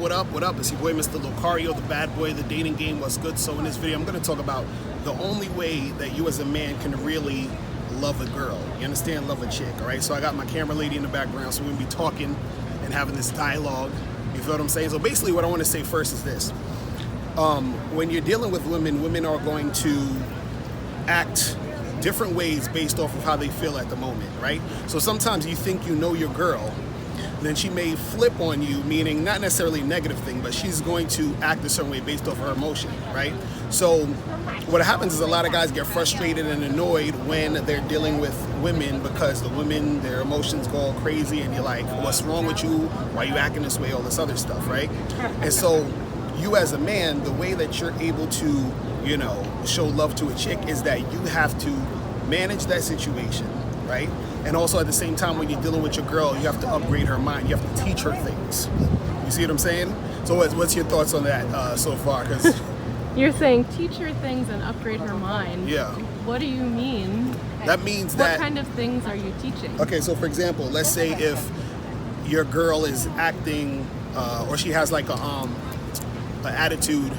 what up? What up? It's your boy, Mr. Locario, the bad boy, the dating game. What's good? So in this video, I'm going to talk about the only way that you as a man can really love a girl. You understand? Love a chick, all right? So I got my camera lady in the background, so we're going to be talking and having this dialogue. You feel what I'm saying? So basically what I want to say first is this. When you're dealing with women, women are going to act different ways based off of how they feel at the moment, right? So sometimes you think you know your girl, then she may flip on you, meaning not necessarily a negative thing, but she's going to act a certain way based off her emotion, right? So what happens is a lot of guys get frustrated and annoyed when they're dealing with women because the women, their emotions go all crazy and you're like, what's wrong with you? Why are you acting this way? All this other stuff, right? And so you as a man, the way that you're able to, you know, show love to a chick is that you have to manage that situation, right? And also at the same time, when you're dealing with your girl, you have to upgrade her mind. You have to teach her things. You see what I'm saying? So what's your thoughts on that so far? Because you're saying teach her things and upgrade her mind. Yeah. What do you mean? That means what kind of things are you teaching? Okay, so for example, let's say if your girl is acting or she has like an attitude,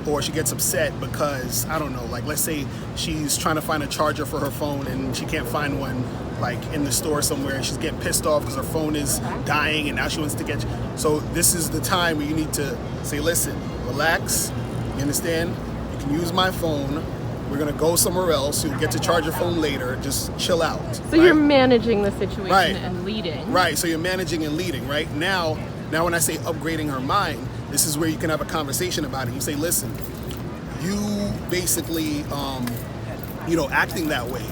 or she gets upset because, I don't know, like let's say she's trying to find a charger for her phone and she can't find one like in the store somewhere, and she's getting pissed off because her phone is dying and now she wants to get. So this is the time where you need to say, listen, relax, you understand? You can use my phone. We're gonna go somewhere else. You'll get to charge your phone later. Just chill out. So right? You're managing the situation and leading. Right, so you're managing and leading, right? Now when I say upgrading her mind, this is where you can have a conversation about it. You say, listen, you basically, acting that way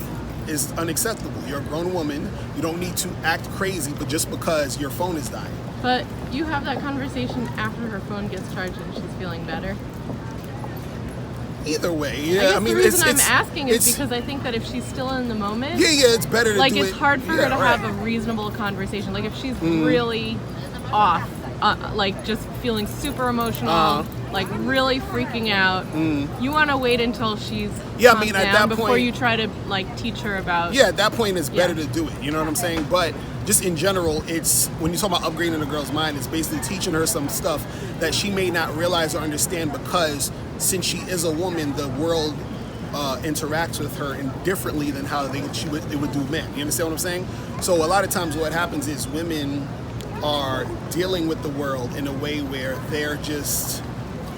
is unacceptable. You're a grown woman. You don't need to act crazy, but just because your phone is dying. But you have that conversation after her phone gets charged and she's feeling better. Either way, yeah. I mean, the reason I'm asking is because I think that if she's still in the moment, it's better to like do it's hard for her to have a reasonable conversation. Like if she's really off, like just feeling super emotional, like really freaking out, you want to wait until she's calmed down at that before you try to like teach her about. Yeah, at that point it's better to do it. You know what I'm saying? But just in general, it's when you talk about upgrading a girl's mind, it's basically teaching her some stuff that she may not realize or understand, because since she is a woman, the world interacts with her differently than how they would do men. You understand what I'm saying? So a lot of times what happens is women are dealing with the world in a way where they're just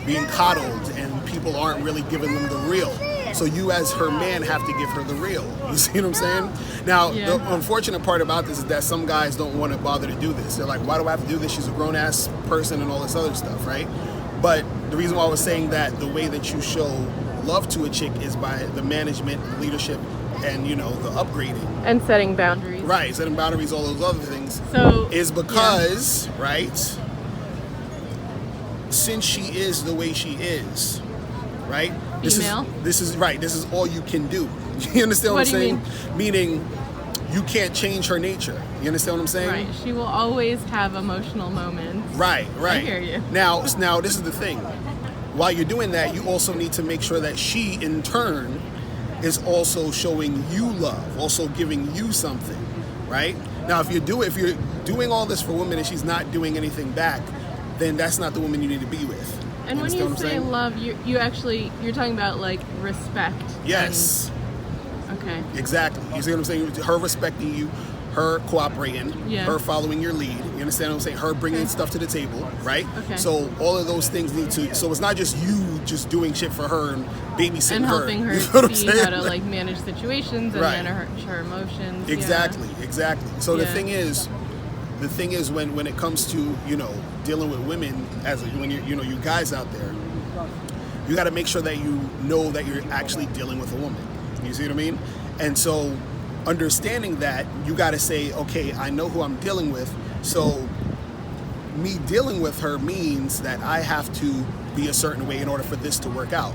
being coddled and people aren't really giving them the real. So you as her man have to give her the real. You see what I'm saying? Now, the unfortunate part about this is that some guys don't want to bother to do this. They're like, why do I have to do this? She's a grown-ass person and all this other stuff, right? But the reason why I was saying that the way that you show love to a chick is by the management, leadership, and, the upgrading. And setting boundaries. Right, setting boundaries, all those other things. So is because, right, since she is the way she is, right? Female. This is all you can do. You understand what I'm saying? Meaning you can't change her nature. You understand what I'm saying? Right. She will always have emotional moments. Right. I hear you. Now this is the thing. While you're doing that, you also need to make sure that she, in turn, is also showing you love, also giving you something, right? Now, if you're doing all this for women and she's not doing anything back, then that's not the woman you need to be with. And when you say love, you're talking about like respect. Yes. Okay. Exactly. You see what I'm saying? Her respecting you, her cooperating, her following your lead. You understand what I'm saying? Her bringing stuff to the table, right? Okay. So all of those things need to. So it's not just you just doing shit for her and babysitting and helping her you know see how to like manage situations and manage her emotions. Exactly. So the thing is when it comes to dealing with women, when you guys out there, you got to make sure that you know that you're actually dealing with a woman. You see what I mean? And so understanding that, you got to say, okay, I know who I'm dealing with, so me dealing with her means that I have to be a certain way in order for this to work out.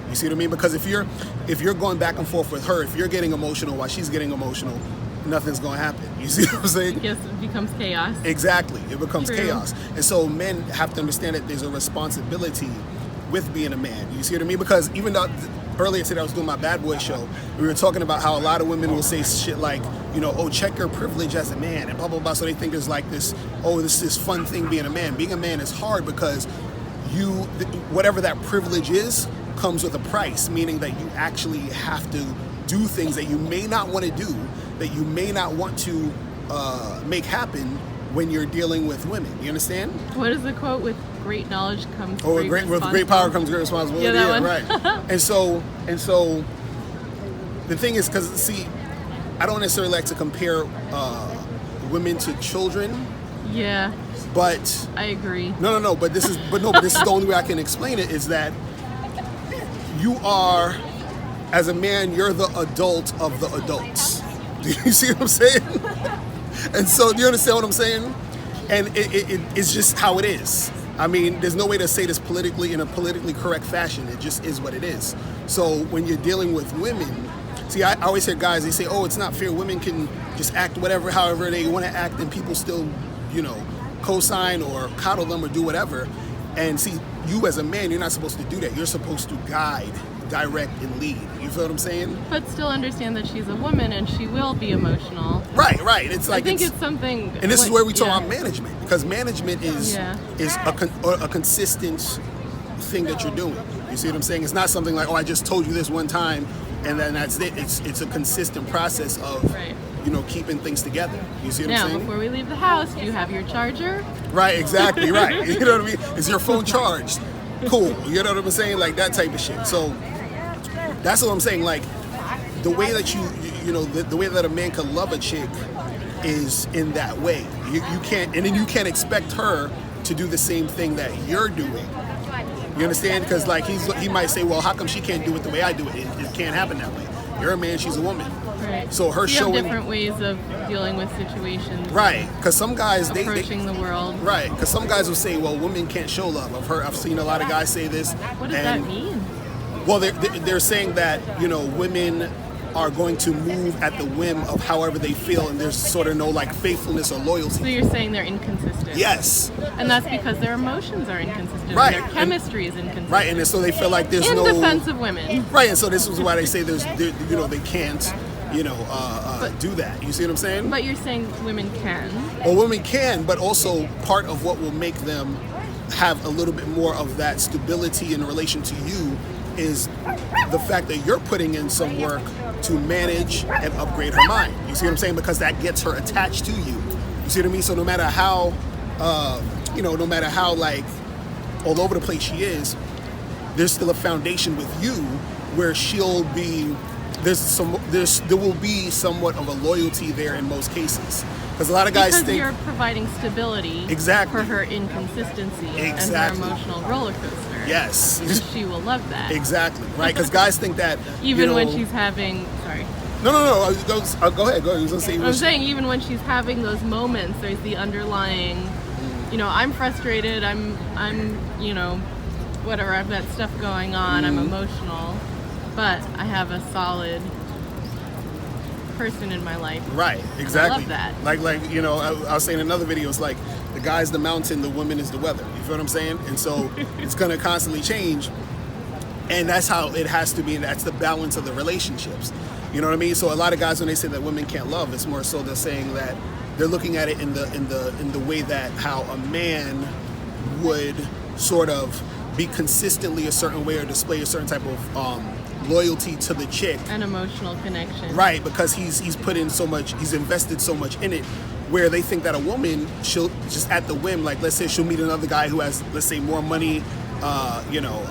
You see what I mean? Because if you're going back and forth with her, if you're getting emotional while she's getting emotional, nothing's going to happen. You see what I'm saying? Yes, it becomes chaos. Exactly. It becomes True. chaos. And so men have to understand that there's a responsibility with being a man. You see what I mean? Because even though earlier today I was doing my Bad Boy show. We were talking about how a lot of women will say shit like, you know, oh, check your privilege as a man and blah, blah, blah. So they think there's like this, oh, this is this fun thing being a man. Being a man is hard because whatever that privilege is comes with a price, meaning that you actually have to do things that you may not want to do, that you may not want to make happen when you're dealing with women. You understand? What is the quote? With great knowledge comes with great power comes great responsibility. Yeah, that one. Right. and so the thing is, because see, I don't necessarily like to compare women to children. Yeah. But I agree. No. But this is the only way I can explain it, is that you are, as a man, you're the adult of the adults. Do you see what I'm saying? And so, do you understand what I'm saying? And it's just how it is. I mean, there's no way to say this politically in a politically correct fashion. It just is what it is. So when you're dealing with women, see, I always hear guys, they say, oh, it's not fair. Women can just act however they want to act, and people still, you know, co-sign or coddle them or do whatever. And see, you as a man, you're not supposed to do that. You're supposed to guide, direct, and lead. You feel what I'm saying? But still understand that she's a woman and she will be emotional. Right. It's like, I think it's something. And this is where we talk about management, because management is a consistent thing that you're doing. You see what I'm saying? It's not something like, oh, I just told you this one time and then that's it. It's a consistent process of you know, keeping things together. You see what I'm saying? Now, before we leave the house, do you have your charger? Right, exactly, right. You know what I mean? Is your phone charged? Cool. You know what I'm saying? Like that type of shit. So that's what I'm saying. Like the way that you know, the way that a man can love a chick is in that way. You can't, and then you can't expect her to do the same thing that you're doing. You understand? Because like he might say, well, how come she can't do it the way I do it? It can't happen that way. You're a man, she's a woman. Right. So her you showing have different ways of dealing with situations. Right. Because some guys approaching the world. Right. Because some guys will say, well, women can't show love. I've seen a lot of guys say this. What does that mean? Well, they're saying that, you know, women are going to move at the whim of however they feel, and there's sort of no like faithfulness or loyalty. So you're saying they're inconsistent? Yes. And that's because their emotions are inconsistent. Right. Their chemistry is inconsistent. Right, and so they feel like there's in no defense of women. Right, and so this is why they say you know, they can't, you know, do that. You see what I'm saying? But you're saying women can. Well, women can, but also part of what will make them have a little bit more of that stability in relation to you is the fact that you're putting in some work to manage and upgrade her mind. You see what I'm saying? Because that gets her attached to you. You see what I mean? So no matter how, you know, no matter how like all over the place she is, there's still a foundation with you where she'll be. There will be somewhat of a loyalty there in most cases. Because a lot of guys think you're providing stability exactly for her inconsistency exactly. and her emotional roller coaster. Yes. And she will love that. Exactly, right? Because guys think that even when she's having, sorry. No. Go ahead. I was gonna say. I'm saying even when she's having those moments, there's the underlying, you know, I'm frustrated. I'm, you know, whatever. I've got stuff going on. I'm emotional, but I have a solid person in my life. Right. Exactly. I love that. Like you know, I was saying in another video, it's like the guy's the mountain, the woman is the weather. You feel what I'm saying? And so it's gonna constantly change, and that's how it has to be, and that's the balance of the relationships. You know what I mean? So a lot of guys, when they say that women can't love, it's more so they're saying that they're looking at it in the way that how a man would sort of be consistently a certain way or display a certain type of loyalty to the chick. An emotional connection. Right, because he's put in so much, he's invested so much in it, where they think that a woman, she'll just at the whim, like let's say she'll meet another guy who has, let's say, more money, you know,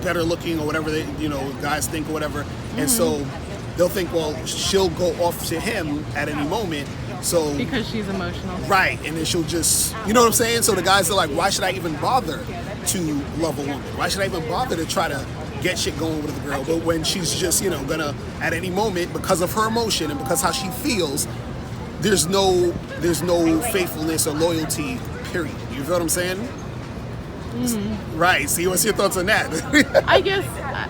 better looking or whatever they, you know, guys think or whatever, and so they'll think, well, she'll go off to him at any moment. So because she's emotional. Right, and then she'll just, you know what I'm saying? So the guys are like, why should I even bother to love a woman? Why should I even bother to try to get shit going with the girl? But when she's just, you know, gonna at any moment, because of her emotion and because how she feels, there's no faithfulness or loyalty, period. You feel what I'm saying? Right. See, what's your thoughts on that? I guess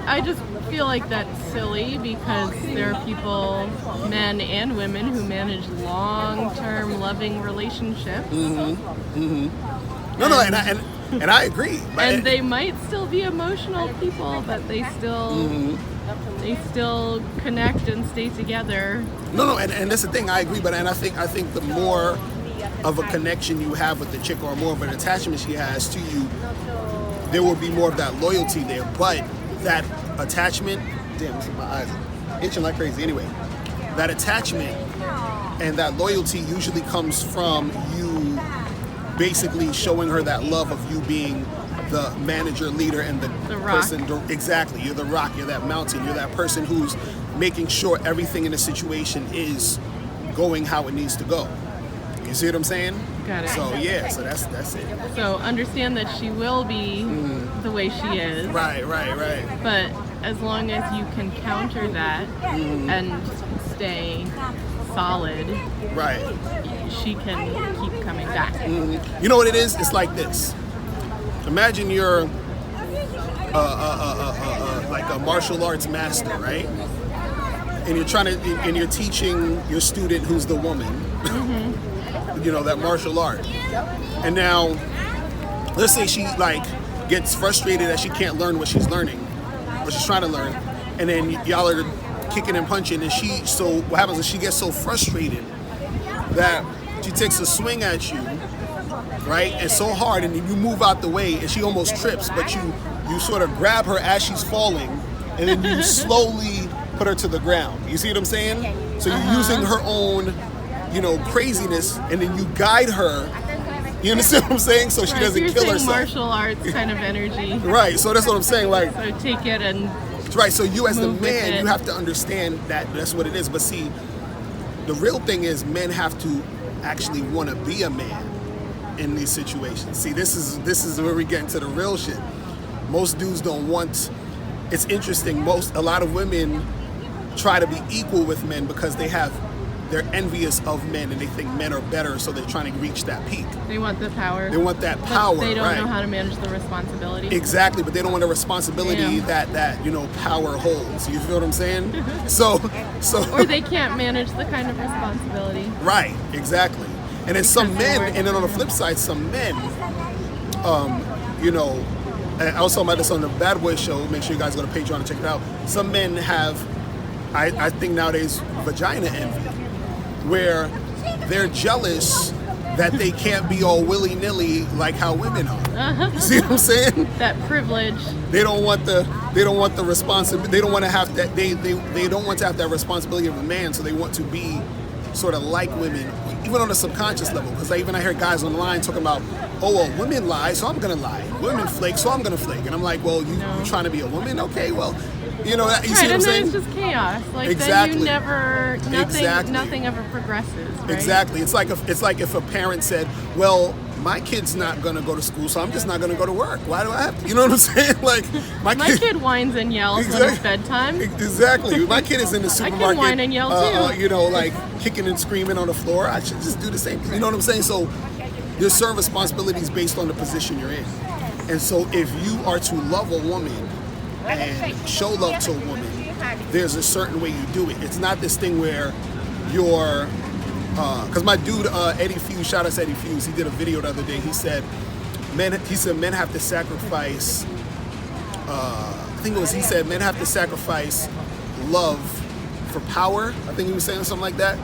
I just feel like that's silly because there are people, men and women, who manage long-term loving relationships. No, And I agree. And they might still be emotional people, but they still connect and stay together. No, and that's the thing. I agree, but I think the more of a connection you have with the chick, or more of an attachment she has to you, there will be more of that loyalty there. But that attachment, damn, my eyes are itching like crazy. Anyway, that attachment and that loyalty usually comes from you basically showing her that love of you being the manager, leader, and the person. Exactly. You're the rock. You're that mountain. You're that person who's making sure everything in the situation is going how it needs to go. You see what I'm saying? Got it. So yeah, so that's it. So understand that she will be the way she is. Right. But as long as you can counter that and stay solid, right, she can keep coming back. You know what it is? It's like this. Imagine you're like a martial arts master, right? And you're teaching your student who's the woman, you know, that martial art. And now, let's say she like gets frustrated that she can't learn what she's learning, what she's trying to learn, and then y'all are kicking and punching, and so what happens is she gets so frustrated that she takes a swing at you, right, and so hard, and you move out the way, and she almost trips, but you sort of grab her as she's falling, and then you slowly put her to the ground. You see what I'm saying? So you're using her own, you know, craziness, and then you guide her. You understand what I'm saying? So she doesn't kill herself. Martial arts kind of energy. Right. So that's what I'm saying. Like, so take it and. Right. So you as the man, you have to understand that that's what it is. But see, the real thing is men have to actually want to be a man in these situations. See, this is where we get into the real shit. Most dudes don't want. It's interesting. A lot of women try to be equal with men because they're envious of men and they think men are better, so they're trying to reach that peak. They want the power. They want that power. But they don't know how to manage the responsibility. Exactly, but they don't want the responsibility that you know power holds. You feel what I'm saying? so. Or they can't manage the kind of responsibility. Right. Exactly. And then some men, and then on the flip side, some men, you know, and I was talking about this on the Bad Boy Show. Make sure you guys go to Patreon and check it out. Some men have, I think nowadays, vagina envy, where they're jealous that they can't be all willy-nilly like how women are. You see what I'm saying? That privilege. They don't want the responsibility. They don't want to have that. They don't want to have that responsibility of a man. So they want to be sort of like women, even on a subconscious level. Because I hear guys online talking about, oh well, women lie, so I'm gonna lie. Women flake, so I'm gonna flake. And I'm like, well, you trying to be a woman? Okay, well. You know, you see what I'm saying? And then it's just chaos. Like exactly. Then nothing ever progresses. Right? Exactly. It's like if a parent said, "Well, my kid's not gonna go to school, so I'm just not gonna go to work. Why do I have to?" You know what I'm saying? Like my kid whines and yells when it's bedtime. Exactly. My kid is in the supermarket. I can whine and yell too. You know, like kicking and screaming on the floor. I should just do the same thing. You know what I'm saying? So there's certain responsibilities based on the position you're in, and so if you are to love a woman and show love to a woman, there's a certain way you do it. It's not this thing where you're, because my dude Eddie Fuse, shout out to Eddie Fuse, he did a video the other day. He said men have to sacrifice. He said men have to sacrifice love for power. I think he was saying something like that.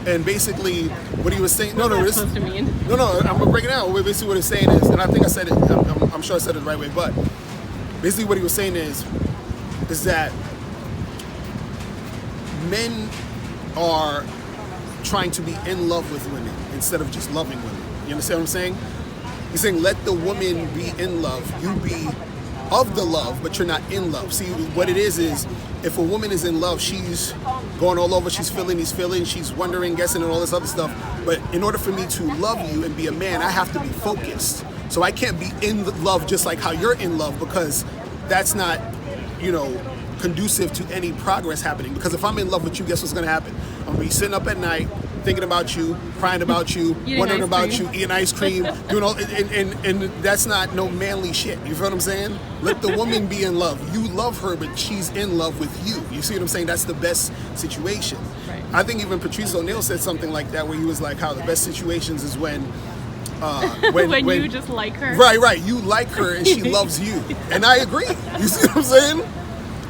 And basically, what he was saying, I'm gonna break it down. Basically, what he's saying is, and I think I said it. I'm sure I said it the right way, but. Basically, what he was saying is that men are trying to be in love with women instead of just loving women. You understand what I'm saying? He's saying, let the woman be in love. You be of the love, but you're not in love. See, what it is if a woman is in love, she's going all over, she's feeling these feelings, she's wondering, guessing, and all this other stuff. But in order for me to love you and be a man, I have to be focused. So I can't be in love just like how you're in love, because that's not, you know, conducive to any progress happening. Because if I'm in love with you, guess what's going to happen? I'm going to be sitting up at night, thinking about you, crying about you, wondering about you, eating ice cream, doing all, and that's not no manly shit. You feel what I'm saying? Let the woman be in love. You love her, but she's in love with you. You see what I'm saying? That's the best situation. Right. I think even Patrice O'Neal said something like that, where he was like, how the best situations is when when you just like her. Right. You like her and she loves you. And I agree. You see what I'm saying?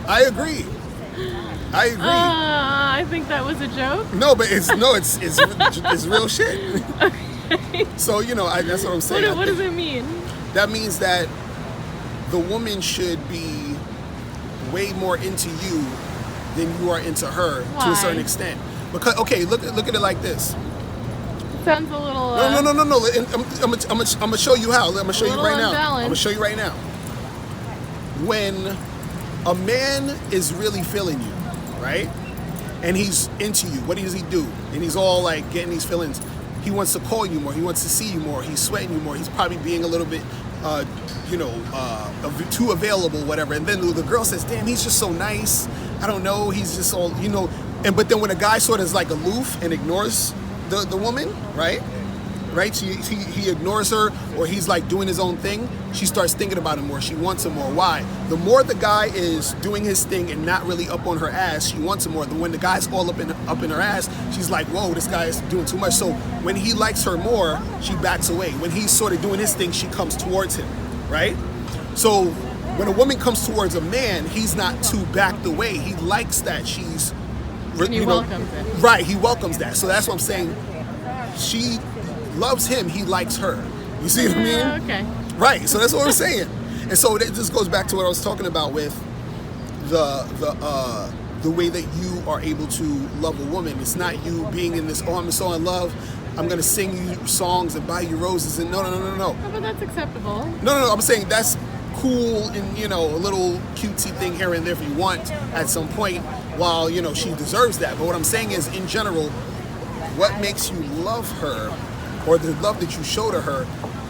I agree. I think that was a joke. No, but it's real shit. Okay. So, that's what I'm saying. What does it mean? That means that the woman should be way more into you than you are into her. Why? To a certain extent. Because, okay, look at it like this. Sounds a little... No. I'm gonna show you how. I'm gonna show you right now. Unbalanced. I'm gonna show you right now. When a man is really feeling you, right? And he's into you, what does he do? And he's all like getting these feelings. He wants to call you more. He wants to see you more. He's sweating you more. He's probably being a little bit, too available, whatever. And then the girl says, "Damn, he's just so nice. I don't know. He's just all, But then when a guy sort of is like aloof and ignores the woman, right? He ignores her, or he's like doing his own thing. She starts thinking about him more. She wants him more. Why? The more the guy is doing his thing and not really up on her ass, she wants him more. When the guy's all up in her ass, she's like, whoa, this guy is doing too much. So when he likes her more, she backs away. When he's sort of doing his thing, she comes towards him, right? So when a woman comes towards a man, he's not too backed away. He likes that she's, he welcomes it. Right, he welcomes that. So that's what I'm saying. She loves him, he likes her. You see what I mean? Okay. Right, so that's what I'm saying. And so it just goes back to what I was talking about with the way that you are able to love a woman. It's not you being in this, I'm so in love, I'm gonna sing you songs and buy you roses, and no. Oh, but that's acceptable. No, I'm saying that's cool and, a little cutesy thing here and there if you want at some point, while, she deserves that. But what I'm saying is, in general, what makes you love her, or the love that you show to her,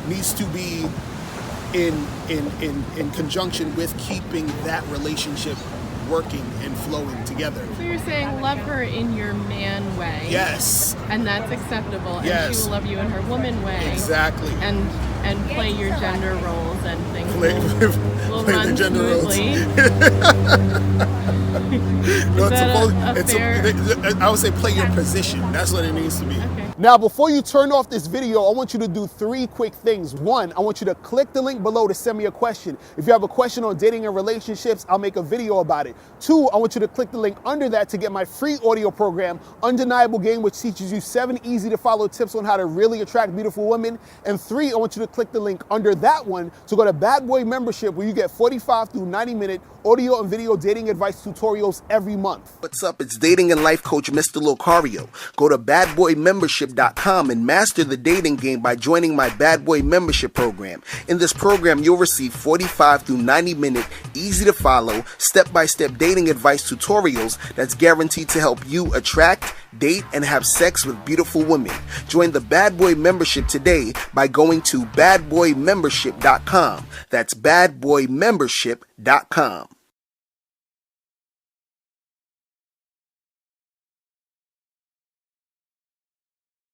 needs to be in conjunction with keeping that relationship working and flowing together. So you're saying love her in your man way. Yes. And that's acceptable. Yes. And she will love you in her woman way. Exactly. And play your gender roles and things will play run the gender roles. Smoothly. I would say play your position. That's what it needs to be. Okay. Now, before you turn off this video, I want you to do 3 quick things. 1, I want you to click the link below to send me a question. If you have a question on dating and relationships, I'll make a video about it. 2, I want you to click the link under that to get my free audio program, Undeniable Game, which teaches you 7 easy to follow tips on how to really attract beautiful women. And 3, I want you to click the link under that one to go to Bad Boy Membership, where you get 45 through 90-minute audio and video dating advice tutorials every month. What's up? It's dating and life coach Mr. Locario. Go to badboymembership.com and master the dating game by joining my Bad Boy Membership program. In this program, you'll receive 45 through 90-minute, easy to follow, step-by-step dating advice tutorials that's guaranteed to help you attract, date, and have sex with beautiful women. Join the Bad Boy Membership today by going to badboymembership.com. That's badboymembership.com.